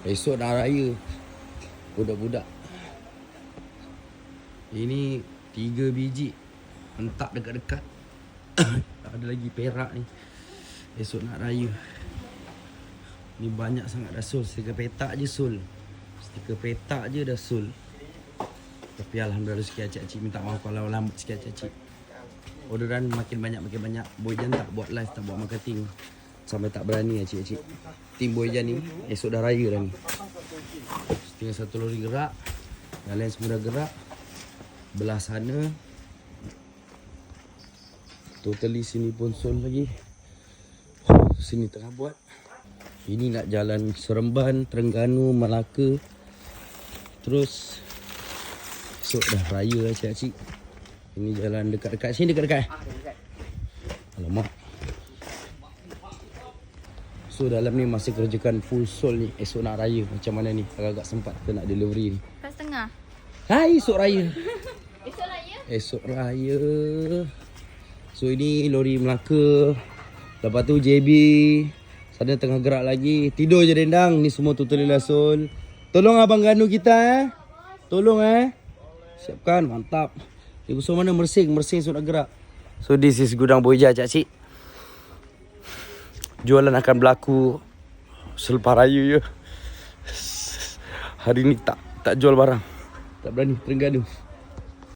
Esok dah raya. Budak-budak. Ini 3 biji. Hentak dekat-dekat. Ada lagi perak ni. Esok nak raya. Ni banyak sangat dah sul. Stiker petak je sul. Stiker petak je dah sul. Tapi alhamdulillah sikit acik-acik. Minta maaf kalau lambat sikit acik-acik. Orderan makin banyak. Boyjan tak buat live, tak buat marketing. Sampai tak berani acik-acik. Tim Boyjan ni esok dah raya dah ni. Tinggal 1 lori gerak. Yang lain semua dah gerak. Belah sana. Totally sini pun sul lagi. Sini tengah buat. Ini nak jalan Seremban, Terengganu, Melaka. Terus esok dah raya acik-acik. Ini jalan dekat-dekat. Sini dekat-dekat. Alamak. So dalam ni masih kerjakan full soul ni. Esok nak raya macam mana ni. Agak-agak sempat kita nak delivery ni. Pas tengah. Hai, esok raya. Esok raya? Esok raya. So ini lori Melaka. Lepas tu JB. Sana tengah gerak lagi. Tidur je dendang. Ni semua totally lah soul. Tolong abang Ganu kita Tolong Siapkan, mantap. Dia kosong mana mersing esok nak gerak. So this is gudang Boyja cik-cik. Jualan akan berlaku selepas raya je. Hari ni tak jual barang. Tak berani Terengganu.